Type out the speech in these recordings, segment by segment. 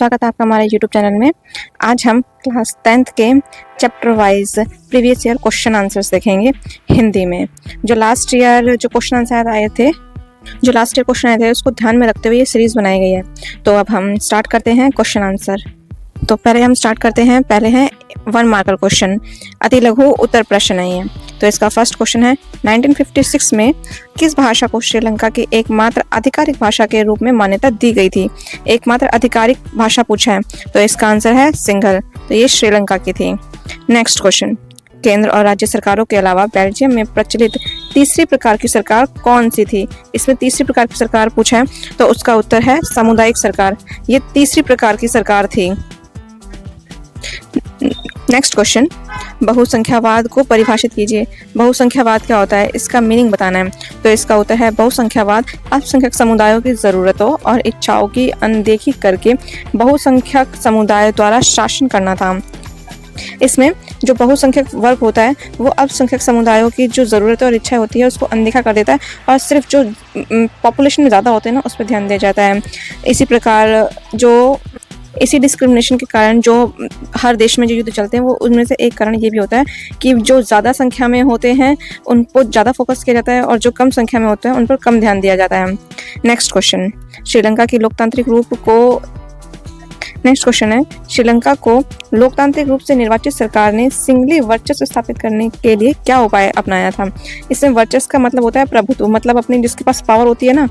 स्वागत है आपका हमारे YouTube चैनल में। आज हम क्लास 10th के chapter wise previous year question answers देखेंगे हिंदी में। जो लास्ट ईयर क्वेश्चन आंसर आए थे उसको ध्यान में रखते हुए ये सीरीज़ बनाई गई है। तो अब हम स्टार्ट करते हैं क्वेश्चन आंसर। तो पहले हैं 1 मार्कर क्वेश्चन, अति लघु उत्तर प्रश्न है ये। तो इसका फर्स्ट क्वेश्चन है 1956 में किस भाषा को श्रीलंका की एकमात्र आधिकारिक भाषा के रूप में मान्यता दी गई थी। एकमात्र आधिकारिक भाषा पूछा है तो इसका आंसर है सिंघल। तो ये श्रीलंका की थी। नेक्स्ट क्वेश्चन, केंद्र और राज्य सरकारों के अलावा बेल्जियम में प्रचलित तीसरी प्रकार की सरकार कौन सी थी। इसमें तीसरी प्रकार की सरकार पूछा है तो उसका उत्तर है सामुदायिक सरकार। ये तीसरी प्रकार की सरकार थी। नेक्स्ट क्वेश्चन, बहुसंख्यावाद को परिभाषित कीजिए। बहुसंख्यावाद क्या होता है, इसका मीनिंग बताना है। तो इसका उत्तर है बहुसंख्यावाद अल्पसंख्यक समुदायों की ज़रूरतों और इच्छाओं की अनदेखी करके बहुसंख्यक समुदायों द्वारा शासन करना था। इसमें जो बहुसंख्यक वर्ग होता है वो अल्पसंख्यक समुदायों की जो ज़रूरतें और इच्छाएं होती है उसको अनदेखा कर देता है और सिर्फ जो पॉपुलेशन में ज़्यादा होते हैं ना उस पर ध्यान दिया जाता है। इसी प्रकार इसी डिस्क्रिमिनेशन के कारण जो हर देश में जो युद्ध चलते हैं वो उनमें से एक कारण ये भी होता है कि जो ज़्यादा संख्या में होते हैं उन पर ज़्यादा फोकस किया जाता है और जो कम संख्या में होते हैं उन पर कम ध्यान दिया जाता है। नेक्स्ट क्वेश्चन है श्रीलंका को लोकतांत्रिक रूप से निर्वाचित सरकार ने सिंगली वर्चस्व स्थापित करने के लिए क्या उपाय अपनाया था। इसमें वर्चस्व का मतलब होता है प्रभुत्व, मतलब अपने जिसके पास पावर होती है ना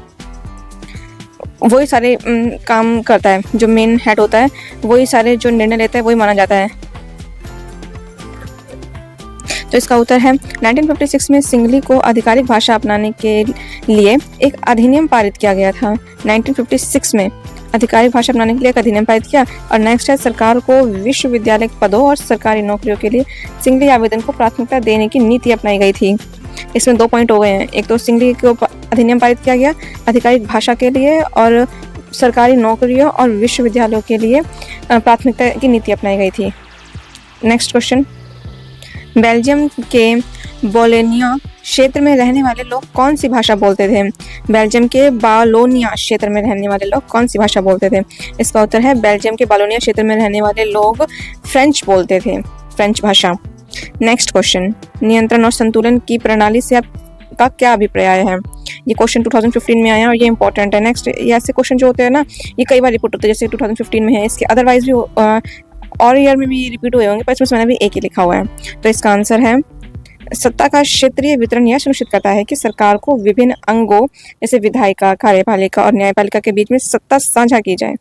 वही सारे काम करता है। जो मेन हेड होता है वही सारे जो निर्णय लेता है वही माना जाता है। तो इसका उत्तर है 1956 में सिंगली को आधिकारिक भाषा अपनाने के लिए एक अधिनियम पारित किया गया था। 1956 में आधिकारिक भाषा अपनाने के लिए एक अधिनियम पारित किया। और नेक्स्ट है सरकार को विश्वविद्यालय पदों और सरकारी नौकरियों के लिए सिंगली आवेदन को प्राथमिकता देने की नीति अपनाई गई थी। इसमें 2 पॉइंट हो गए हैं। एक तो सिंगली को अधिनियम पारित किया गया आधिकारिक भाषा के लिए और सरकारी नौकरियों और विश्वविद्यालयों के लिए प्राथमिकता की नीति अपनाई गई थी। नेक्स्ट क्वेश्चन, बेल्जियम के बोलोनिया क्षेत्र में रहने वाले लोग कौन सी भाषा बोलते थे। बेल्जियम के बालोनिया क्षेत्र में रहने वाले लोग कौन सी भाषा बोलते थे। इसका उत्तर है बेल्जियम के बालोनिया क्षेत्र में रहने वाले लोग फ्रेंच बोलते थे, फ्रेंच भाषा। नेक्स्ट क्वेश्चन, नियंत्रण और संतुलन की प्रणाली से आपका क्या अभिप्राय है। ये क्वेश्चन 2015 में आया और ये इंपॉर्टेंट है। नेक्स्ट, ये ऐसे क्वेश्चन जो होते हैं ना ये कई बार रिपीट होते हैं, जैसे 2015 में है, इसके अदरवाइज भी और ईयर में भी रिपीट हुए होंगे पर इसमें मैंने भी एक ही लिखा हुआ है। तो इसका आंसर है सत्ता का क्षेत्रीय वितरण यह सुनिश्चित करता है कि सरकार को विभिन्न अंगों जैसे विधायिका, कार्यपालिका और न्यायपालिका के बीच में सत्ता साझा की जाए।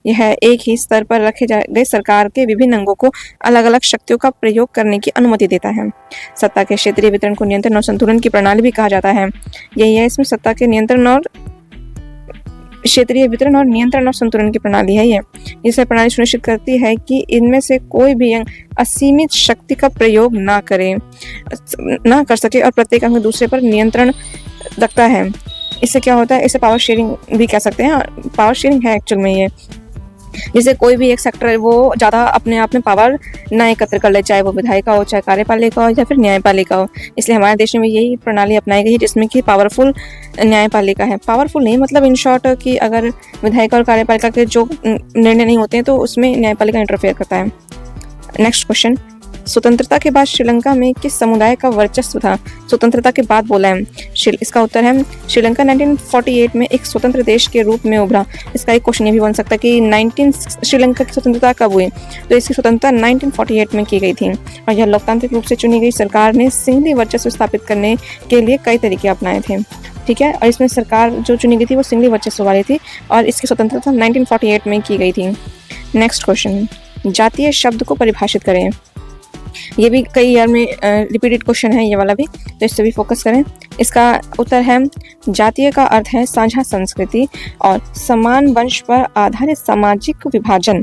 यह एक ही स्तर पर रखे गए सरकार के विभिन्न अंगों को अलग अलग शक्तियों का प्रयोग करने की अनुमति देता है। सत्ता के क्षेत्रीय वितरण को नियंत्रण और संतुलन की प्रणाली भी कहा जाता है। यही है इसमें सत्ता के नियंत्रण और क्षेत्रीय वितरण और नियंत्रण और संतुलन की प्रणाली है। यह प्रणाली सुनिश्चित करती है कि इनमें से कोई भी अंग असीमित शक्ति का प्रयोग ना कर सके और प्रत्येक अंग दूसरे पर नियंत्रण रखता है। इससे क्या होता है, इसे पावर शेयरिंग भी कह सकते हैं। पावर शेयरिंग है एक्चुअल में ये, जैसे कोई भी एक सेक्टर है वो ज़्यादा अपने आप में पावर ना एकत्र कर ले, चाहे वो विधायिका हो, चाहे कार्यपालिका हो या फिर न्यायपालिका हो। इसलिए हमारे देश में यही प्रणाली अपनाई गई है जिसमें कि पावरफुल न्यायपालिका है। पावरफुल नहीं मतलब इन शॉर्ट कि अगर विधायिका और कार्यपालिका के जो निर्णय नहीं होते हैं तो उसमें न्यायपालिका इंटरफेयर करता है। नेक्स्ट क्वेश्चन, स्वतंत्रता के बाद श्रीलंका में किस समुदाय का वर्चस्व था। स्वतंत्रता के बाद बोला है। इसका उत्तर है श्रीलंका 1948 में एक स्वतंत्र देश के रूप में उभरा। इसका एक क्वेश्चन ये भी बन सकता है कि श्रीलंका की स्वतंत्रता कब हुई। तो इसकी स्वतंत्रता 1948 में की गई थी और यह लोकतांत्रिक रूप से चुनी गई सरकार ने सिंगली वर्चस्व स्थापित करने के लिए कई तरीके अपनाए थे। ठीक है, और इसमें सरकार जो चुनी गई थी वो सिंगली वर्चस्व वाली थी और इसकी स्वतंत्रता 1948 में की गई थी। नेक्स्ट क्वेश्चन, जातीय शब्द को परिभाषित करें। ये भी कई ईयर में रिपीटेड क्वेश्चन है ये वाला भी, तो इससे भी फोकस करें। इसका उत्तर है जातीय का अर्थ है साझा संस्कृति और समान वंश पर आधारित सामाजिक विभाजन।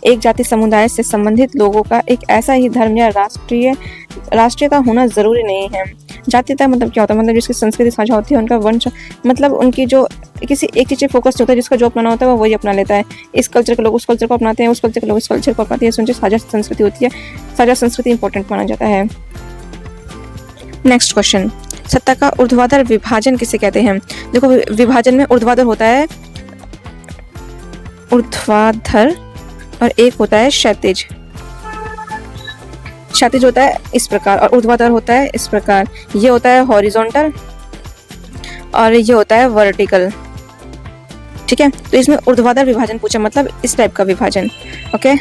एक जाति समुदाय से संबंधित लोगों का एक ऐसा ही धर्म या राष्ट्रीयता होना जरूरी नहीं है। जातीयता मतलब क्या होता है, मतलब जिसकी संस्कृति साझा होती है, उनका वंश मतलब उनकी जो किसी एक चीज़ पे फोकस होता है, जिसका जो अपनाना होता है वो वही अपना लेता है। इस कल्चर के लोग उस कल्चर को अपनाते हैं, उस कल्चर के लोग इस कल्चर को अपनाते हैं। सुनते साझा संस्कृति होती है, साझा संस्कृति इंपॉर्टेंट माना जाता है। नेक्स्ट क्वेश्चन, सत्ता का ऊर्ध्वाधर विभाजन किसे कहते हैं। देखो विभाजन में ऊर्ध्वाधर होता है ऊर्ध्वाधर और एक होता है क्षैतिज। क्षैतिज होता है इस प्रकार और ऊर्ध्वाधर होता है इस प्रकार। ये होता है हॉरिजॉन्टल और ये होता है वर्टिकल। ठीक है, तो इसमें ऊर्ध्वाधर विभाजन पूछा, मतलब इस टाइप का विभाजन। ओके,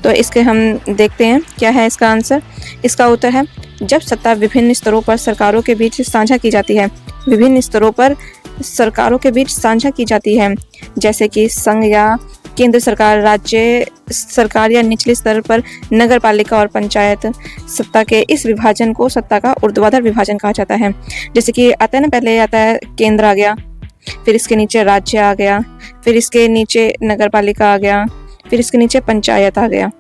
तो इसके हम देखते हैं क्या है इसका आंसर। इसका उत्तर है जब सत्ता विभिन्न स्तरों पर सरकारों के बीच साझा की जाती है। विभिन्न स्तरों पर सरकारों के बीच साझा की जाती है, जैसे कि संघ या केंद्र सरकार, राज्य सरकार या निचले स्तर पर नगर पालिका और पंचायत। सत्ता के इस विभाजन को सत्ता का ऊर्ध्वाधर विभाजन कहा जाता है। जैसे कि आता है ना, पहले आता है केंद्र आ गया, फिर इसके नीचे राज्य आ गया, फिर इसके नीचे नगर पालिका आ गया, फिर इसके नीचे पंचायत आ गया।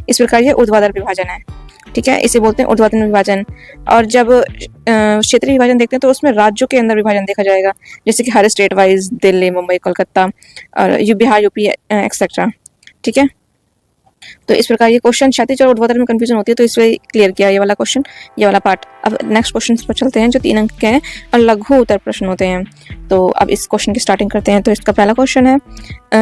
इस प्रकार ये ऊर्ध्वाधर विभाजन है। ठीक है, इसे बोलते हैं ऊर्ध्वाधर विभाजन। और जब क्षेत्रीय विभाजन देखते हैं तो उसमें राज्यों के अंदर विभाजन देखा जाएगा, जैसे कि हर स्टेट वाइज, दिल्ली, मुंबई, कोलकाता और बिहार, यूपी एक्सेट्रा। ठीक है, तो इस प्रकार ये क्वेश्चन क्षैतिज और ऊर्ध्वाधर में कंफ्यूजन होती है, तो इसलिए क्लियर किया ये वाला क्वेश्चन, ये वाला पार्ट। अब नेक्स्ट क्वेश्चन पर चलते हैं जो 3 अंक के हैं और लघु उत्तर प्रश्न होते हैं। तो अब इस क्वेश्चन की स्टार्टिंग करते हैं। तो इसका पहला क्वेश्चन है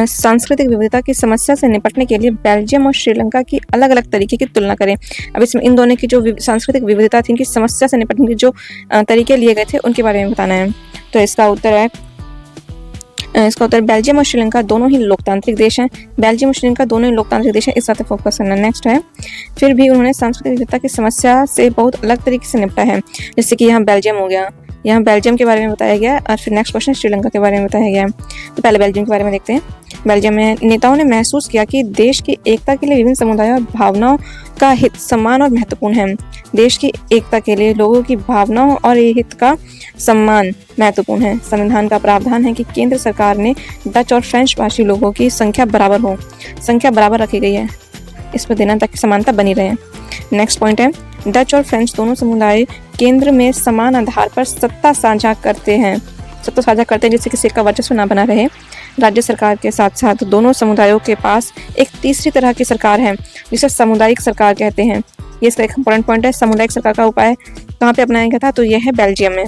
सांस्कृतिक विविधता की समस्या से निपटने के लिए बेल्जियम और श्रीलंका की अलग अलग तरीके की तुलना करें। अब इसमें इन दोनों की जो सांस्कृतिक विविधता थी, इनकी समस्या से निपटने के जो तरीके लिए गए थे उनके बारे में बताना है। तो इसका उत्तर है बेल्जियम और श्रीलंका दोनों ही लोकतांत्रिक देश हैं। बेल्जियम और श्रीलंका दोनों ही लोकतांत्रिक देश हैं, इस बात पे फोकस करना। नेक्स्ट है फिर भी उन्होंने सांस्कृतिक विविधता की समस्या से बहुत अलग तरीके से निपटा है। जैसे कि यहाँ बेल्जियम हो गया, यहाँ बेल्जियम के बारे में बताया गया और फिर नेक्स्ट क्वेश्चन श्रीलंका के बारे में बताया गया। तो पहले बेल्जियम के बारे में देखते हैं। बेल्जियम में नेताओं ने महसूस किया कि देश की एकता के लिए विभिन्न समुदायों और भावनाओं का हित सम्मान और महत्वपूर्ण है। देश की एकता के लिए लोगों की भावनाओं और हित का सम्मान महत्वपूर्ण है। संविधान का प्रावधान है कि केंद्र सरकार ने डच और फ्रेंच भाषी लोगों की संख्या बराबर रखी गई है, इस पर देना ताकि समानता बनी रहे। नेक्स्ट पॉइंट है डच और फ्रेंच दोनों समुदाय केंद्र में समान आधार पर सत्ता साझा करते हैं, जिससे किसी का वर्चस्व ना बना रहे। राज्य सरकार के साथ साथ दोनों समुदायों के पास एक तीसरी तरह की सरकार है जिसे सामुदायिक सरकार कहते हैं। ये इसका एक इम्पोर्टेंट पॉइंट है। सामुदायिक सरकार का उपाय कहाँ पे अपनाया गया था, तो यह है बेल्जियम में,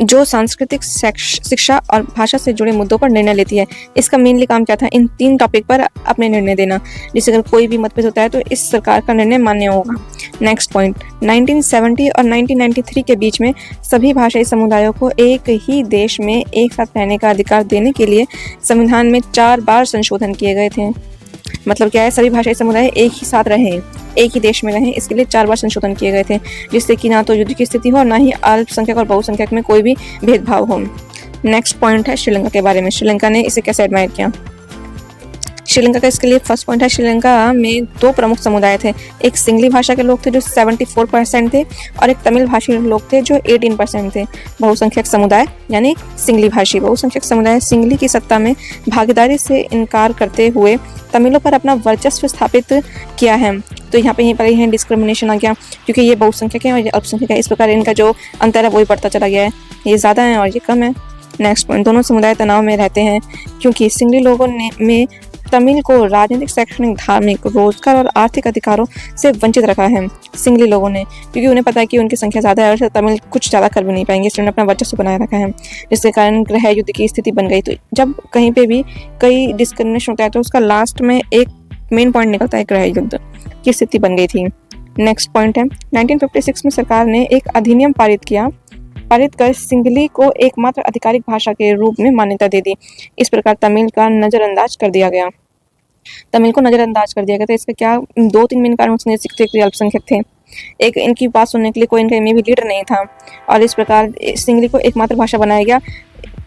जो सांस्कृतिक, शिक्षा और भाषा से जुड़े मुद्दों पर निर्णय लेती है। इसका मेनली काम क्या था, इन 3 टॉपिक पर अपने निर्णय देना, जिससे अगर कोई भी मतभेद होता है तो इस सरकार का निर्णय मान्य होगा। नेक्स्ट पॉइंट 1970 और 1993 के बीच में सभी भाषाई समुदायों को एक ही देश में एक साथ रहने का अधिकार देने के लिए संविधान में 4 बार संशोधन किए गए थे। मतलब क्या है, सभी भाषाई समुदाय एक ही साथ रहें, एक ही देश में रहें, इसके लिए 4 बार संशोधन किए गए थे, जिससे कि ना तो युद्ध की स्थिति हो और ना ही अल्पसंख्यक और बहुसंख्यक में कोई भी भेदभाव हो। नेक्स्ट पॉइंट है श्रीलंका के बारे में। श्रीलंका ने इसे कैसे एडमायर किया। श्रीलंका का इसके लिए फर्स्ट पॉइंट है, श्रीलंका में 2 प्रमुख समुदाय थे। एक सिंगली भाषा के लोग थे जो 74% थे और एक तमिल भाषी लोग थे जो 18% थे। बहुसंख्यक समुदाय यानी सिंगली भाषी। बहुसंख्यक समुदाय सिंगली की सत्ता में भागीदारी से इनकार करते हुए तमिलों पर अपना वर्चस्व स्थापित किया है। तो यहाँ पर ही डिस्क्रिमिनेशन आ गया, क्योंकि ये बहुसंख्यक है और ये अल्पसंख्यक है। इस प्रकार इनका जो अंतर है वही बढ़ता चला गया है, ये ज़्यादा है और ये कम है। नेक्स्ट पॉइंट, दोनों समुदाय तनाव में रहते हैं क्योंकि सिंगली लोगों में तमिल को राजनीतिक, शैक्षणिक, धार्मिक, रोजगार और आर्थिक अधिकारों से वंचित रखा है। सिंगली लोगों ने, क्योंकि उन्हें पता है कि उनकी संख्या ज़्यादा है और तमिल कुछ ज़्यादा कर भी नहीं पाएंगे, इसलिए उन्होंने अपना वर्चस्व बनाए रखा है, जिसके कारण गृह युद्ध की स्थिति बन गई। तो जब कहीं पे भी कई डिस्क्रिमिनेशन होता है तो उसका लास्ट में एक मेन पॉइंट निकलता है, गृह युद्ध की स्थिति बन गई थी। नेक्स्ट पॉइंट है 1956 में सरकार ने एक अधिनियम पारित कर सिंगली को एकमात्र आधिकारिक भाषा के रूप में मान्यता दे दी। इस प्रकार तमिल को नजरअंदाज कर दिया गया। तो इसका क्या 2-3 मेन कारण अल्पसंख्यक थे, एक इनकी बात सुनने के लिए कोई इनका में भी लीडर नहीं था और इस प्रकार सिंगली को एकमात्र भाषा बनाया गया।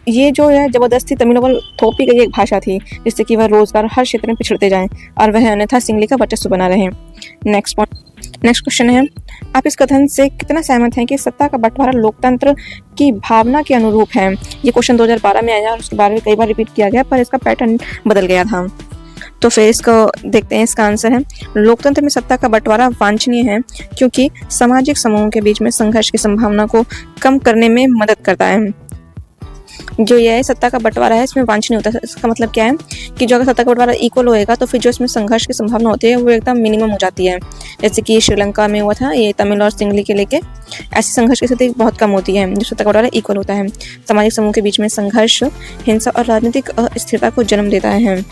ये जो है जबरदस्ती तमिलों पर थोपी गई एक भाषा थी, जिससे कि वह रोजगार हर क्षेत्र में पिछड़ते जाएं और वह अन्यथा सिंगली का वर्चस्व बना रहे। नेक्स्ट क्वेश्चन है, आप इस कथन से कितना सहमत हैं कि सत्ता का बंटवारा लोकतंत्र की भावना के अनुरूप है। ये क्वेश्चन 2012 में आया और उसके बारे में कई बार रिपीट किया गया, पर इसका पैटर्न बदल गया था। तो फिर इसको देखते हैं। इसका आंसर है लोकतंत्र में सत्ता का बंटवारा वांछनीय है क्योंकि सामाजिक समूहों के बीच में संघर्ष की संभावना को कम करने में मदद करता है। जो यह सत्ता का बंटवारा है इसमें वांछनीय होता है। इसका मतलब क्या है कि जो अगर सत्ता का बंटवारा इक्वल होएगा तो फिर जो इसमें संघर्ष की संभावना होती है वो एकदम मिनिमम हो जाती है। जैसे कि श्रीलंका में हुआ था ये तमिल और सिंगली के लेके, ऐसी संघर्ष की स्थिति बहुत कम होती है जो सत्ता का बंटवारा इक्वल होता है। सामाजिक समूह के बीच में संघर्ष हिंसा और राजनीतिक अस्थिरता को जन्म देता है।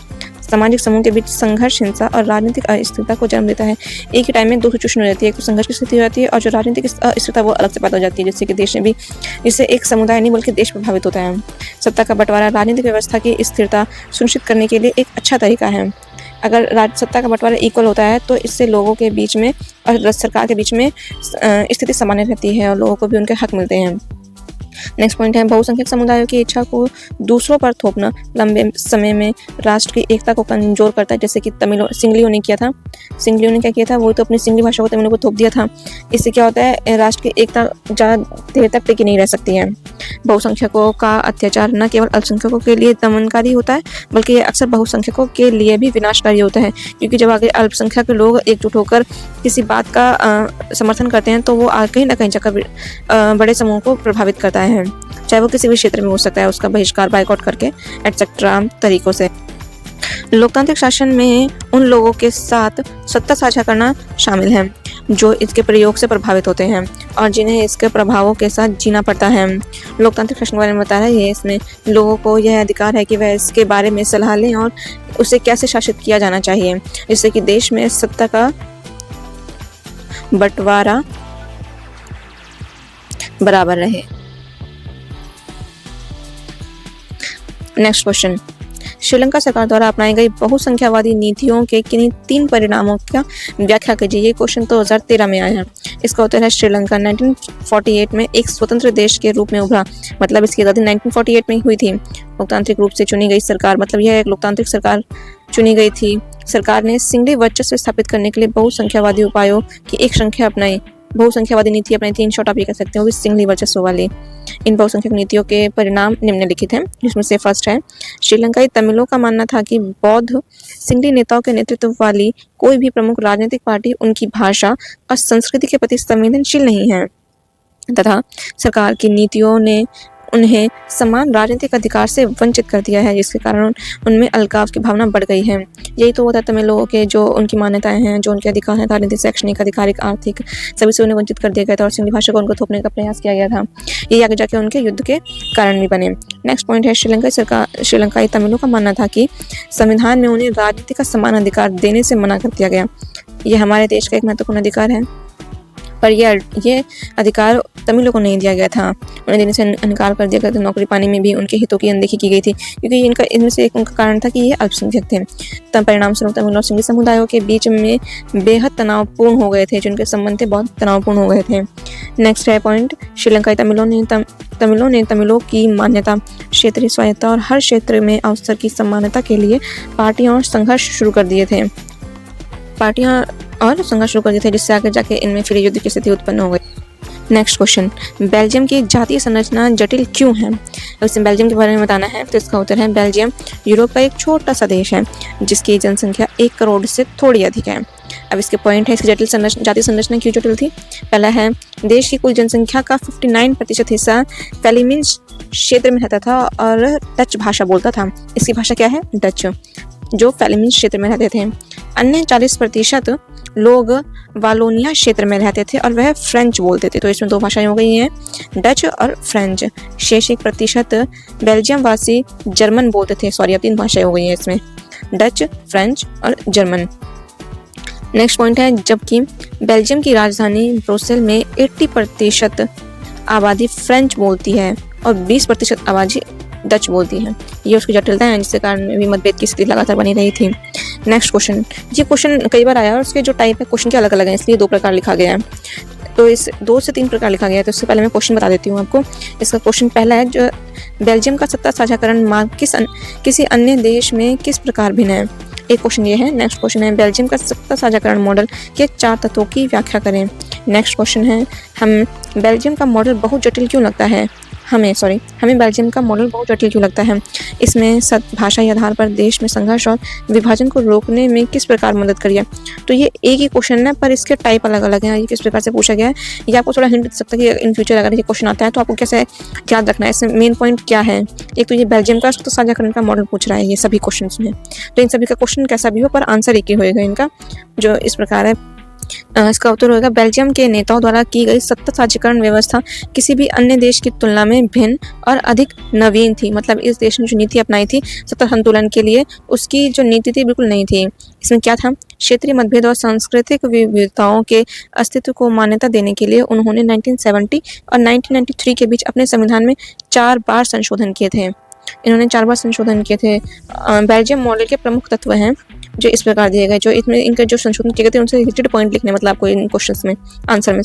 सामाजिक समूह के बीच संघर्ष हिंसा और राजनीतिक अस्थिरता को जन्म देता है। एक ही टाइम में दो सिचुएशन हो जाती है, एक तो संघर्ष की स्थिति हो जाती है और जो राजनीतिक अस्थिरता वो अलग से पैदा हो जाती है, जैसे कि देश में भी, जिससे एक समुदाय नहीं बल्कि देश प्रभावित होता है। सत्ता का बंटवारा राजनीतिक व्यवस्था की स्थिरता सुनिश्चित करने के लिए एक अच्छा तरीका है। अगर सत्ता का बंटवारा इक्वल होता है तो इससे लोगों के बीच में और सरकार के बीच में स्थिति सामान्य रहती है और लोगों को भी उनके हक मिलते हैं। नेक्स्ट पॉइंट है बहुसंख्यक समुदायों की इच्छा को दूसरों पर थोपना लंबे समय में राष्ट्र की एकता को कमजोर करता है, जैसे कि सिंगलियों ने किया था। सिंगलियों ने क्या किया था, वो तो अपनी सिंगली भाषा को तमिलों को थोप दिया था। इससे क्या होता है, राष्ट्र की एकता ज़्यादा देर तक टिकी नहीं रह सकती है। बहुसंख्यकों का अत्याचार न केवल अल्पसंख्यकों के लिए दमनकारी होता है बल्कि ये अक्सर बहुसंख्यकों के लिए भी विनाशकारी होता है, क्योंकि जब आगे अल्पसंख्यक लोग एकजुट होकर किसी बात का समर्थन करते हैं तो वो कहीं ना कहीं जाकर बड़े समूह को प्रभावित करता है, चाहे वो किसी भी क्षेत्र में हो सकता है, उसका बहिष्कार, बाइकआउट करके एटसेट्रा तरीकों से। लोकतांत्रिक शासन में उन लोगों के साथ सत्ता साझा करना शामिल है जो इसके प्रयोग से प्रभावित होते हैं और जिन्हें इसके प्रभावों के साथ जीना पड़ता है। लोकतांत्रिक शासन के बारे में बताया है, इसमें लोगों को यह अधिकार है कि वह इसके बारे में सलाह लें और उसे कैसे शासित किया जाना चाहिए, जिससे कि देश में सत्ता का बंटवारा बराबर रहे। नेक्स्ट क्वेश्चन, श्रीलंका सरकार द्वारा अपनाई गई बहुसंख्यावादी नीतियों के किन्हीं 3 परिणामों का व्याख्या कीजिए। ये क्वेश्चन 2013 में आया है। इसका उत्तर है श्रीलंका 1948 में एक स्वतंत्र देश के रूप में उभरा, मतलब इसकी आज़ादी 1948 में हुई थी। लोकतांत्रिक रूप से चुनी गई सरकार, मतलब यह एक लोकतांत्रिक सरकार चुनी गई थी। सरकार ने सिंगली वर्चस्व स्थापित करने के लिए बहुसंख्यावादी उपायों की एक श्रृंखला अपनाई, बहुसंख्यावादी नीति अपनाई 3 शॉर्ट आप ये कह सकते हो, सिंगली वर्चस्व वाली। इन बहुसंख्यक नीतियों के परिणाम निम्नलिखित हैं, जिसमें से फर्स्ट है, श्रीलंकाई तमिलों का मानना था कि बौद्ध सिंगली नेताओं के नेतृत्व वाली कोई भी प्रमुख राजनीतिक पार्टी उनकी भाषा और संस्कृति के प्रति संवेदनशील नहीं है तथा सरकार की नीतियों ने उन्हें समान राजनीतिक अधिकार से वंचित कर दिया है, जिसके कारण उनमें अलगाव की भावना बढ़ गई है। यही तो होता है तमिल लोगों के, जो उनकी मान्यताएं हैं, जो उनके अधिकार हैं, राजनीतिक, शैक्षणिक, आधिकारिक, आर्थिक, सभी से उन्हें वंचित कर दिया गया था और सिंगली भाषा को उनको थोपने का प्रयास किया गया था। ये आगे जाके उनके युद्ध के कारण भी बने। नेक्स्ट पॉइंट है, श्रीलंकाई तमिलों का मानना था कि संविधान में उन्हें राजनीति का समान अधिकार देने से मना कर दिया गया। ये हमारे देश का एक महत्वपूर्ण अधिकार है, पर ये अधिकार तमिलों को नहीं दिया गया था, उन्हें देने से इनकार कर दिया गया था। नौकरी पाने में भी उनके हितों की अनदेखी की गई थी, क्योंकि इनमें से एक उनका कारण था कि ये अल्पसंख्यक थे। तब परिणाम स्वरूप तमिल और सिंगली समुदायों के बीच में बेहद तनावपूर्ण हो गए थे, जिनके संबंध बहुत तनावपूर्ण हो गए थे। नेक्स्ट है पॉइंट, श्रीलंकाई तमिलों की मान्यता, क्षेत्रीय स्वायत्तता और हर क्षेत्र में अवसर की समानता के लिए पार्टियां और संघर्ष शुरू कर दिए थे, जिससे आगे जाके इनमें फिर युद्ध की स्थिति उत्पन्न हो गई। नेक्स्ट क्वेश्चन, बेल्जियम की जातीय संरचना जटिल क्यों है? अब इसमें बेल्जियम के बारे में बताना है, तो इसका उत्तर है, बेल्जियम यूरोप का एक छोटा सा देश है जिसकी जनसंख्या 1 करोड़ से थोड़ी अधिक है। अब इसके पॉइंट है, इसकी जातीय संरचना क्यों जटिल थी। पहला है, देश की कुल जनसंख्या का 59% हिस्सा फेलिमीज क्षेत्र में रहता था और डच भाषा बोलता था। इसकी भाषा क्या है? डच, जो फेलिमीज क्षेत्र में रहते थे। अन्य 40% लोग वालोनिया क्षेत्र में रहते थे और वह फ्रेंच बोलते थे। तो इसमें 2 भाषाएं हो गई हैं, डच और फ्रेंच। शेष 1% बेल्जियम वासी जर्मन बोलते थे। सॉरी, अब 3 भाषाएं हो गई हैं इसमें, डच, फ्रेंच और जर्मन। नेक्स्ट पॉइंट है, जबकि बेल्जियम की राजधानी ब्रुसेल में 80% आबादी फ्रेंच बोलती है और 20% आबादी डच बोलती है। ये उसकी जटिलता है, जिसके कारण भी मतभेद की स्थिति लगातार बनी रही थी। नेक्स्ट क्वेश्चन, ये क्वेश्चन कई बार आया और उसके जो टाइप है क्वेश्चन के अलग अलग हैं, इसलिए 2 प्रकार लिखा गया है। तो इस 2 से 3 प्रकार लिखा गया है। तो इससे पहले मैं क्वेश्चन बता देती हूँ आपको। इसका क्वेश्चन पहला है, जो बेल्जियम का सत्ता साझाकरण मार्ग किसी अन्य देश में किस प्रकार भिन्न है? एक क्वेश्चन ये है। नेक्स्ट क्वेश्चन है, बेल्जियम का सत्ता साझाकरण मॉडल के 4 तत्वों की व्याख्या करें। नेक्स्ट क्वेश्चन है, हम बेल्जियम का मॉडल बहुत जटिल क्यों लगता है? हमें बेल्जियम का मॉडल बहुत जटिल क्यों लगता है? इसमें भाषाई आधार पर देश में संघर्ष और विभाजन को रोकने में किस प्रकार मदद करी है? तो ये एक ही क्वेश्चन है पर इसके टाइप अलग-अलग हैं। ये किस प्रकार से पूछा गया है, ये आपको थोड़ा हिंट दे सकता है कि इन फ्यूचर अगर ये क्वेश्चन आता है तो आपको कैसे याद रखना है। इसमें मेन पॉइंट क्या है? एक तो ये बेल्जियम का तो साझाकरण का मॉडल पूछ रहा है ये सभी क्वेश्चंस में। तो इन सभी का क्वेश्चन कैसा भी हो पर आंसर एक ही होएगा इनका, जो इस प्रकार है। इसका उत्तर होगा बेल्जियम के नेताओं द्वारा की गई सत्ता साझीकरण व्यवस्था किसी भी अन्य देश की तुलना में भिन्न और अधिक नवीन थी। मतलब इस देश ने जो नीति अपनाई थी सत्ता संतुलन के लिए, उसकी जो नीति थी बिल्कुल नई थी। इसमें क्या था? क्षेत्रीय मतभेद और सांस्कृतिक विविधताओं के अस्तित्व को मान्यता देने के लिए उन्होंने 1970 और 1993 के बीच अपने संविधान में 4 बार संशोधन किए थे। इन्होंने 4 बार संशोधन किए थे। बेल्जियम मॉडल के प्रमुख तत्व हैं जो इस प्रकार दिए गए, जो इसमें इनके जो संशोधन किए गए थे उनसे रिलेटेड पॉइंट लिखने, मतलब आपको इन क्वेश्चंस में आंसर में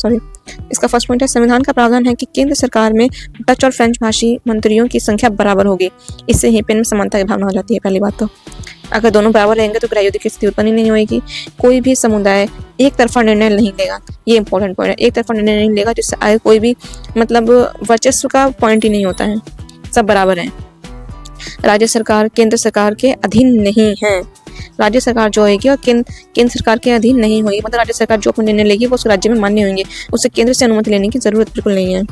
इसका फर्स्ट पॉइंट है संविधान का प्रावधान है कि केंद्र सरकार में डच और फ्रेंच भाषी मंत्रियों की संख्या बराबर होगी। इससे ही पेन में समानता की भावना हो जाती है। पहली बात तो अगर दोनों बराबर रहेंगे तो गृह युद्ध की स्थिति उत्पन्न नहीं होगी। कोई भी समुदाय एक तरफा निर्णय नहीं लेगा, ये इंपॉर्टेंट पॉइंट है। एक तरफा निर्णय नहीं लेगा जिससे आगे कोई भी मतलब वर्चस्व का पॉइंट ही नहीं होता है, सब बराबर हैं। राज्य सरकार केंद्र सरकार के अधीन नहीं है। राज्य सरकार जो होगी और केंद्र सरकार के अधीन नहीं होगी, मतलब राज्य सरकार जो अपने निर्णय लेगी वो उस राज्य में मान्य होंगे, उससे केंद्र से अनुमति लेने की जरूरत बिल्कुल नहीं है।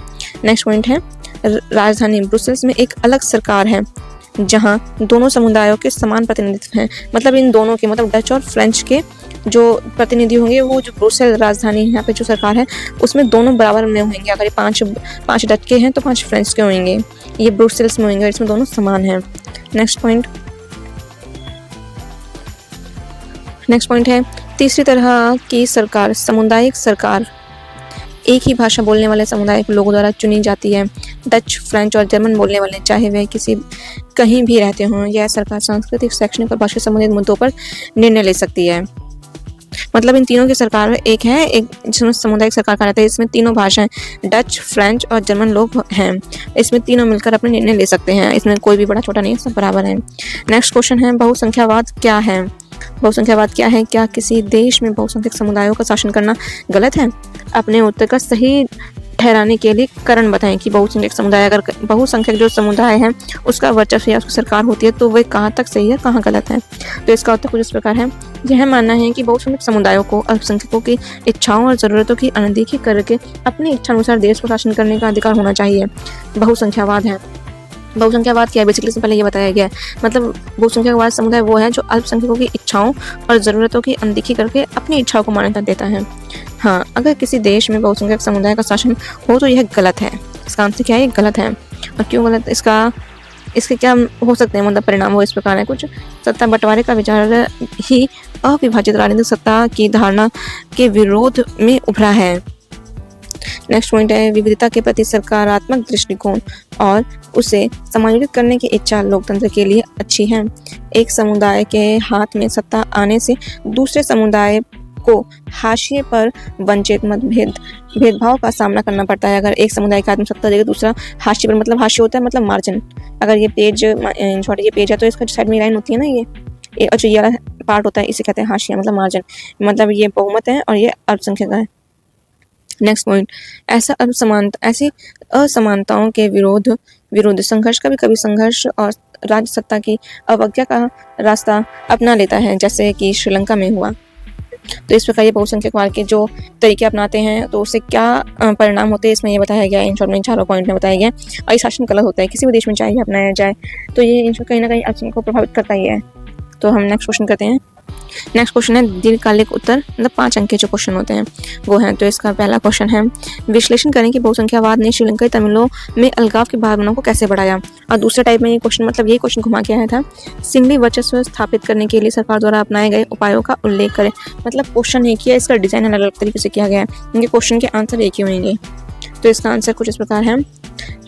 नेक्स्ट पॉइंट है राजधानी ब्रुसेल्स में एक अलग सरकार है जहां दोनों समुदायों के समान प्रतिनिधित्व हैं। मतलब इन दोनों के, मतलब डच और फ्रेंच के जो प्रतिनिधि होंगे वो जो ब्रुसेल राजधानी यहाँ पे जो सरकार है उसमें दोनों बराबर में होंगे। अगर ये पाँच डच के हैं तो 5 फ्रेंच के होंगे, ये ब्रुसेल्स में होंगे, इसमें दोनों समान हैं। नेक्स्ट पॉइंट है तीसरी तरह की सरकार सामुदायिक सरकार। एक ही भाषा बोलने वाले समुदाय के लोगों द्वारा चुनी जाती है। डच, फ्रेंच और जर्मन बोलने वाले चाहे वे कहीं भी रहते हों, यह सरकार सांस्कृतिक, शैक्षणिक और भाषा संबंधित मुद्दों पर निर्णय ले सकती है। मतलब इन तीनों की सरकार एक है, एक जिसमें सामुदायिक सरकार का रहता है। इसमें तीनों भाषाएं डच, फ्रेंच और जर्मन लोग हैं। इसमें तीनों मिलकर अपने निर्णय ले सकते हैं। इसमें कोई भी बड़ा छोटा नहीं है, सब बराबर है। नेक्स्ट क्वेश्चन है बहुसंख्यावाद क्या है? बहुसंख्यावाद क्या है? क्या किसी देश में बहुसंख्यक समुदायों का शासन करना गलत है? अपने उत्तर का सही ठहराने के लिए कारण बताएं कि बहुसंख्यक समुदाय, अगर बहुसंख्यक जो समुदाय है उसका वर्चस्व या उसकी सरकार होती है तो वह कहाँ तक सही है, कहाँ गलत है। तो इसका उत्तर कुछ इस प्रकार है। यह मानना है कि बहुसंख्यक समुदायों को अल्पसंख्यकों की इच्छाओं और ज़रूरतों की अनदेखी करके अपनी इच्छानुसार देश को शासन करने का अधिकार होना चाहिए। बहुसंख्यावाद है। बहुसंख्यावाद क्या है? बेसिकली से पहले ये बताया गया है। मतलब बहुसंख्यावाद समुदाय वो है जो अल्पसंख्यकों की इच्छाओं और ज़रूरतों की अनदेखी करके अपनी इच्छाओं को मान्यता देता है। हाँ, अगर किसी देश में बहुसंख्यक समुदाय का शासन हो तो यह गलत है। इसका आंसर क्या है? गलत है। और क्यों गलत? इसके क्या हो सकते हैं मतलब परिणाम? वो इस प्रकार है कुछ। सत्ता बंटवारे का विचार ही अविभाजित राजनीतिक सत्ता की धारणा के विरोध में उभरा है। नेक्स्ट पॉइंट है विविधता के प्रति सकारात्मक दृष्टिकोण और उसे समायोजित करने की इच्छा लोकतंत्र के लिए अच्छी है। एक समुदाय के हाथ में सत्ता आने से दूसरे समुदाय को हाशिए पर वंचित भेदभाव का सामना करना पड़ता है। अगर एक समुदाय के हाथ में सत्ता देगा दूसरा हाशिए पर, मतलब हाशिए होता है मतलब मार्जिन। अगर ये पेज ये पेज है तो इसका साइड में लाइन होती है ना, ये अच्छा ये वाला पार्ट होता है, इसे कहते हैं हाशिया मतलब मार्जिन। मतलब ये बहुमत है और ये अल्पसंख्यक है। नेक्स्ट पॉइंट ऐसी असमानताओं के विरुद्ध संघर्ष कभी संघर्ष और राज्य सत्ता की अवज्ञा का रास्ता अपना लेता है, जैसे कि श्रीलंका में हुआ। तो इस प्रकार ये बहुसंख्यकवाद के जो तरीके अपनाते हैं तो उससे क्या परिणाम होते हैं इसमें ये बताया गया है। इन शॉर्ट में 4 पॉइंट में बताया गया है। और ये शासन गलत होता है, किसी भी देश में चाहे अपनाया जाए तो ये इन कहीं ना कहीं अल्पसंख्यकों को प्रभावित करता ही है। तो हम नेक्स्ट क्वेश्चन करते हैं। नेक्स्ट क्वेश्चन है दीर्घकालिक उत्तर, मतलब 5 अंक के जो क्वेश्चन होते हैं वो हैं। तो इसका पहला क्वेश्चन है विश्लेषण करें कि बहुसंख्यावाद ने श्रीलंकाई तमिलों में अलगाव की भावना को कैसे बढ़ाया। और दूसरे टाइप में ये क्वेश्चन घुमा के आया था सिंगली वर्चस्व स्थापित करने के लिए सरकार द्वारा अपनाए गए उपायों का उल्लेख करें। मतलब क्वेश्चन एक ही है, इसका डिजाइन अलग अलग तरीके से किया गया है, इनके क्वेश्चन के आंसर एक ही होंगे। तो इसका आंसर कुछ इस प्रकार है।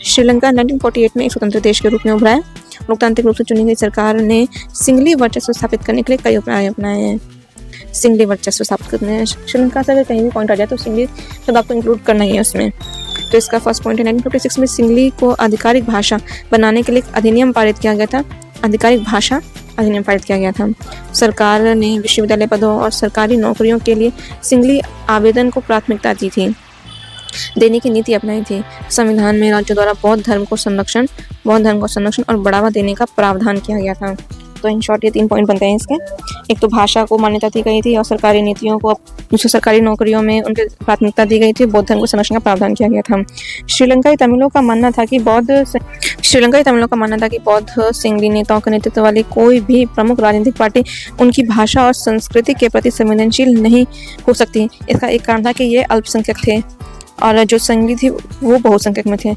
श्रीलंका 1948 में एक स्वतंत्र देश के रूप में उभरा है। लोकतांत्रिक रूप से चुनी गई सरकार ने सिंगली वर्चस्व स्थापित करने के लिए कई उपाय अपनाए हैं। सिंगली वर्चस्व स्थापित करने श्रीलंका से अगर कहीं भी पॉइंट आ जाए तो सिंगली सब आपको इंक्लूड करना ही है उसमें। तो इसका फर्स्ट पॉइंट है 1956 में सिंगली को आधिकारिक भाषा बनाने के लिए अधिनियम पारित किया गया था। आधिकारिक भाषा अधिनियम पारित किया गया था। सरकार ने विश्वविद्यालय पदों और सरकारी नौकरियों के लिए सिंगली आवेदन को प्राथमिकता दी थी। देने की नीति अपनाई थी। संविधान में राज्यों द्वारा बौद्ध धर्म को संरक्षण और बढ़ावा देने का प्रावधान किया गया था। तो इन शॉर्ट ये 3 पॉइंट बनते हैं इसके। एक तो भाषा को मान्यता दी गई थी और सरकारी नीतियों को, दूसरी सरकारी नौकरियों में उनके प्राथमिकता दी गई थी, बौद्ध धर्म को संरक्षण का प्रावधान किया गया था। श्रीलंकाई तमिलों का मानना था कि बौद्ध सिंगली नेताओं के नेतृत्व वाली कोई भी प्रमुख राजनीतिक पार्टी उनकी भाषा और संस्कृति के प्रति संवेदनशील नहीं हो सकती। इसका एक कारण था कि ये अल्पसंख्यक थे और जो सिंगली थी वो बहुसंख्यक में थे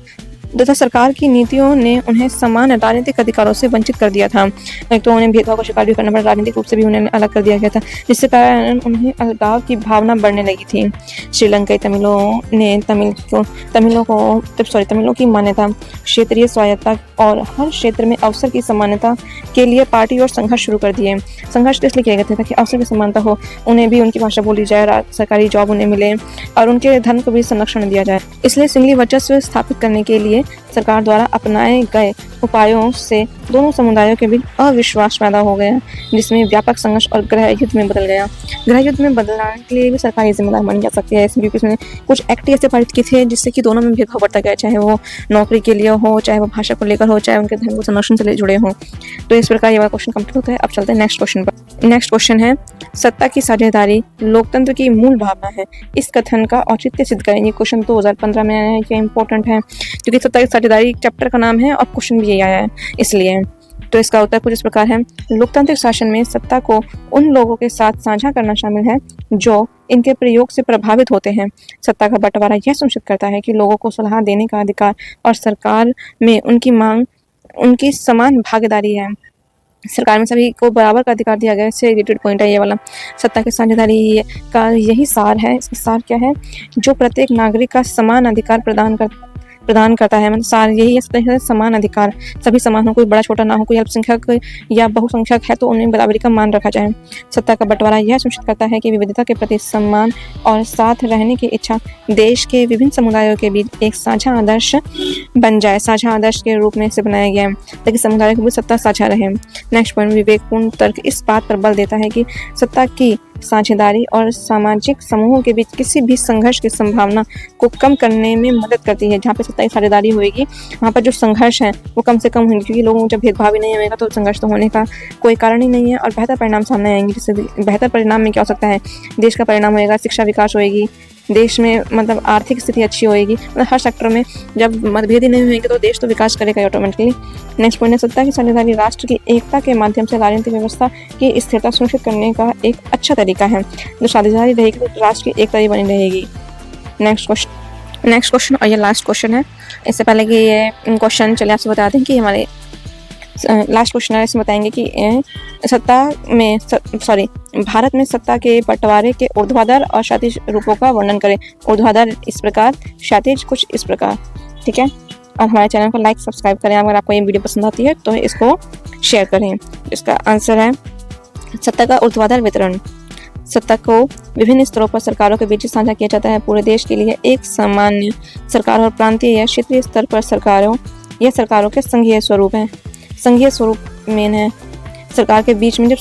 तथा सरकार की नीतियों ने उन्हें समान राजनीतिक अधिकारों से वंचित कर दिया था। एक तो उन्हें भेदभाव का शिकार भी करना पड़ा, राजनीतिक रूप से भी उन्हें अलग कर दिया गया था, जिससे कारण उन्हें अलगाव की भावना बढ़ने लगी थी। श्रीलंकाई तमिलों की मान्यता, क्षेत्रीय स्वायत्तता और हर क्षेत्र में अवसर की समानता के लिए पार्टी और संघर्ष शुरू कर दिए। संघर्ष इसलिए किए गए थे ताकि अवसर की समानता हो, उन्हें भी उनकी भाषा बोली जाए, सरकारी जॉब उन्हें मिले और उनके धर्म को भी संरक्षण दिया जाए। इसलिए सिंगली वर्चस्व स्थापित करने के लिए सरकार द्वारा अपनाए गए उपायों से दोनों समुदायों के बीच अविश्वास पैदा हो गया, जिसमें व्यापक संघर्ष और गृह युद्ध में बदल गया। गृह युद्ध में बदलाने के लिए भी सरकारी जिम्मेदार मानी जा सकती है। इसमें भी कुछ एक्ट ऐसे पारित किए थे जिससे कि दोनों में भेदभाव बढ़ता गया, चाहे वो नौकरी के लिए हो, चाहे वो भाषा को लेकर हो, चाहे उनके धर्म को संरक्षण से जुड़े हों। तो इस प्रकार ये वाला क्वेश्चन कंप्लीट होता है। अब चलते हैं नेक्स्ट क्वेश्चन पर। नेक्स्ट क्वेश्चन है, सत्ता की साझेदारी लोकतंत्र की मूल भावना है, इस कथन का औचित्य सिद्ध करें। ये क्वेश्चन 2015 में आया है, ये इंपॉर्टेंट है क्योंकि सत्ता की साझेदारी चैप्टर का नाम है और क्वेश्चन भी यही आया है इसलिए। तो इसका उत्तर कुछ इस प्रकार है, लोकतांत्रिक शासन में सत्ता को उन लोगों के साथ साझा करना शामिल है जो इनके प्रयोग से प्रभावित होते हैं। सत्ता का बंटवारा यह सुनिश्चित करता है कि लोगों को सलाह देने का अधिकार और सरकार में उनकी समान भागीदारी है। सरकार में सभी को बराबर का अधिकार दिया गया है, इससे रिलेटेड पॉइंट है ये वाला। सत्ता की साझेदारी का यही सार है। इसका सार क्या है? जो प्रत्येक नागरिक का समान अधिकार प्रदान करता है। मतलब सार यही है, समान अधिकार, सभी समान हो, कोई बड़ा छोटा ना हो, कोई अल्पसंख्यक या बहुसंख्यक है तो उन्हें बराबरी का मान रखा जाए। सत्ता का बंटवारा यह सुनिश्चित करता है कि विविधता के प्रति सम्मान और साथ रहने की इच्छा देश के विभिन्न समुदायों के बीच एक साझा आदर्श बन जाए। साझा आदर्श के रूप में इसे बनाया गया है ताकि समुदाय के बीच सत्ता साझा रहे। नेक्स्ट पॉइंट, विवेकपूर्ण तर्क इस बात पर बल देता है कि सत्ता की साझेदारी और सामाजिक समूहों के बीच किसी भी संघर्ष की संभावना को कम करने में मदद करती है। जहाँ पे सत्ता की साझेदारी होगी वहाँ पर जो संघर्ष है वो कम से कम होंगे, क्योंकि लोगों को जब भेदभाव ही नहीं होगा तो संघर्ष तो होने का कोई कारण ही नहीं है और बेहतर परिणाम सामने आएंगे। जिससे बेहतर परिणाम में क्या हो सकता है? देश का परिणाम होएगा, शिक्षा विकास होएगी, देश में मतलब आर्थिक स्थिति अच्छी होएगी। मतलब हर सेक्टर में जब मतभेद ही नहीं होंगे तो देश तो विकास करेगा ऑटोमेटिकली। नेक्स्ट पॉइंट है, सत्ता की साझेदारी राष्ट्र की एकता के माध्यम से राजनीतिक व्यवस्था की स्थिरता सुनिश्चित करने का एक अच्छा तरीका है। जो साझेदारी रहेगी तो राष्ट्र की एकता ही बनी रहेगी। नेक्स्ट क्वेश्चन और ये लास्ट क्वेश्चन है। इससे पहले कि ये क्वेश्चन चले आपसे बता दें कि हमारे लास्ट क्वेश्चन है, इसमें बताएंगे कि भारत में सत्ता के बंटवारे के ऊर्ध्वाधर और क्षैतिज रूपों का वर्णन करें। ऊर्ध्वाधर इस प्रकार, क्षैतिज कुछ इस प्रकार। ठीक है, और हमारे चैनल को लाइक सब्सक्राइब करें। अगर आपको ये वीडियो पसंद आती है तो इसको शेयर करें। इसका आंसर है सत्ता का ऊर्ध्वाधर वितरण। सत्ता को विभिन्न स्तरों पर सरकारों के बीच साझा किया जाता है। पूरे देश के लिए एक सामान्य सरकार और प्रांतीय या क्षेत्रीय स्तर पर सरकारों के संघीय स्वरूप है। संघीय स्वरूप मेन है। सरकार के बीच में जब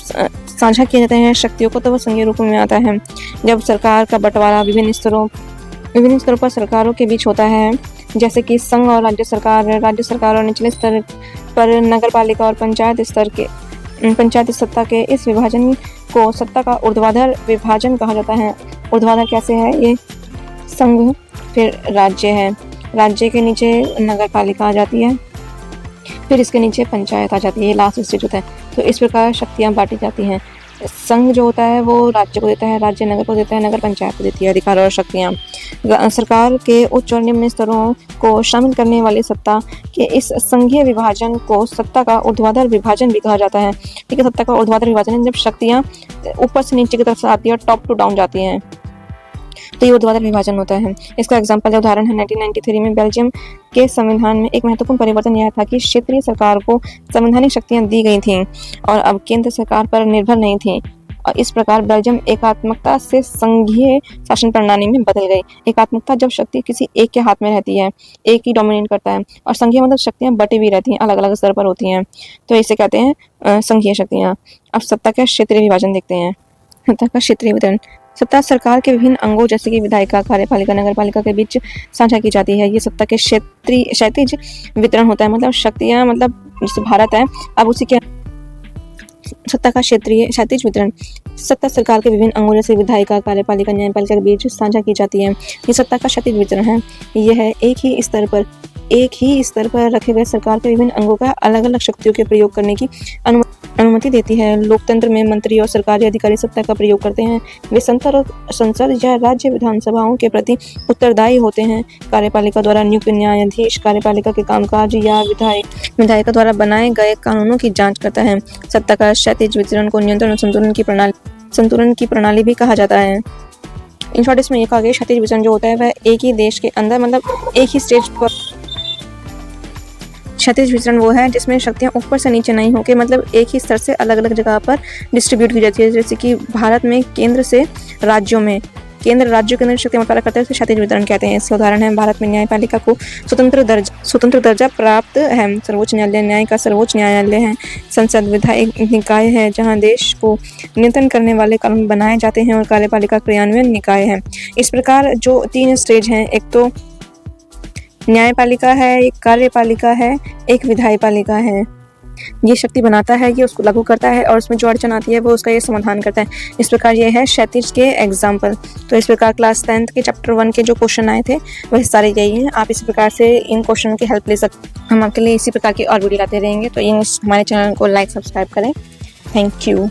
साझा किए जाते हैं शक्तियों को तो वो संघीय रूप में आता है। जब सरकार का बंटवारा विभिन्न स्तरों पर सरकारों के बीच होता है, जैसे कि संघ और राज्य सरकार और निचले स्तर पर नगर पालिका और पंचायत सत्ता के इस विभाजन को सत्ता का ऊर्ध्वाधर विभाजन कहा जाता है। ऊर्ध्वाधर कैसे है? ये संघ, फिर राज्य है, राज्य के नीचे नगर पालिका आ जाती है, फिर इसके नीचे पंचायत आ जाती है, ये लास्ट स्टेज होता है। तो इस प्रकार शक्तियाँ बांटी जाती हैं। संघ जो होता है वो राज्य को देता है, राज्य नगर को देता है, नगर पंचायत को देती है अधिकार और शक्तियाँ। सरकार के उच्च और निम्न स्तरों को शामिल करने वाली सत्ता के इस संघीय विभाजन को सत्ता का ऊर्ध्वाधर विभाजन भी कहा जाता है। ठीक है, सत्ता का ऊर्ध्वाधर विभाजन है जब शक्तियाँ ऊपर से नीचे की तरफ से आती है और टॉप टू डाउन जाती हैं, तो ये ऊर्ध्वाधर विभाजन होता है। इसका एग्जाम्पल या उदाहरण है 1993 में बेल्जियम के संविधान में एक महत्वपूर्ण परिवर्तन यह था कि क्षेत्रीय सरकार को संवैधानिक शक्तियां दी गई थीं और अब केंद्र सरकार पर निर्भर नहीं थी। और इस प्रकार बेल्जियम एकात्मकता से संघीय शासन प्रणाली में बदल गई। एकात्मकता जब शक्ति किसी एक के हाथ में रहती है, एक ही डोमिनेट करता है, और संघीय मतलब शक्तियां बटी हुई रहती हैं, अलग अलग स्तर पर होती हैं, तो इसे कहते हैं संघीय शक्तियाँ। अब सत्ता का क्षेत्रीय विभाजन देखते हैं। सत्ता का क्षेत्रीय वितरण। सत्ता सरकार के विभिन्न अंगों जैसे कि विधायिका, कार्यपालिका, नगरपालिका के बीच साझा की जाती है। ये सत्ता के क्षैतिज वितरण होता है, मतलब शक्तियाँ, मतलब जैसे भारत है अब उसी के सत्ता का क्षैतिज वितरण। सत्ता सरकार के विभिन्न अंगों जैसे विधायिका, कार्यपालिका, न्यायपालिका के बीच साझा की जाती है। ये सत्ता का क्षैतिज वितरण है। यह एक ही स्तर पर रखे गए सरकार के विभिन्न अंगों का अलग अलग शक्तियों के प्रयोग करने की अनुमति देती है। लोकतंत्र में मंत्री और सरकारी अधिकारी सत्ता का प्रयोग करते हैं। वे संसद या राज्य विधानसभाओं के प्रति उत्तरदायी होते हैं। कार्यपालिका द्वारा नियुक्त न्यायाधीश कार्यपालिका के कामकाज या विधायिका द्वारा बनाए गए कानूनों की जांच करता है। सत्ता का क्षैतिज वितरण को नियंत्रण और संतुलन की प्रणाली भी कहा जाता है। इन शॉर्ट इसमें ये कहा गया क्षैतिज वितरण जो होता है वह एक ही देश के अंदर, मतलब एक ही स्टेज पर। क्षैतिज वितरण वो है जिसमें शक्तियाँ ऊपर से नीचे नहीं होकर, मतलब एक ही स्तर से अलग अलग जगह पर डिस्ट्रीब्यूट की जाती है। जैसे कि भारत में केंद्र राज्यों के अंदर शक्तियाँ बंटवारा करते हैं, उसे क्षैतिज वितरण कहते हैं। इसके उदाहरण है भारत में न्यायपालिका को स्वतंत्र दर्जा प्राप्त है। सर्वोच्च न्यायालय न्याय का सर्वोच्च न्यायालय है। संसद विधायिक निकाय है जहाँ देश को नियंत्रण करने वाले कानून बनाए जाते हैं, और कार्यपालिका क्रियान्वयन निकाय है। इस प्रकार जो 3 स्टेज हैं, एक तो न्यायपालिका है, एक कार्यपालिका है, एक विधायपालिका है। ये शक्ति बनाता है, ये उसको लागू करता है, और उसमें जो अड़चन आती है वो उसका ये समाधान करता है। इस प्रकार ये है क्षैतिज के एग्जाम्पल। तो इस प्रकार क्लास 10th के चैप्टर 1 के जो क्वेश्चन आए थे वह सारे यही हैं। आप इसी प्रकार से इन क्वेश्चनों की हेल्प ले सकते हैं। हम आपके लिए इसी प्रकार की और वीडियो लाते रहेंगे। तो हमारे चैनल को लाइक सब्सक्राइब करें। Thank you.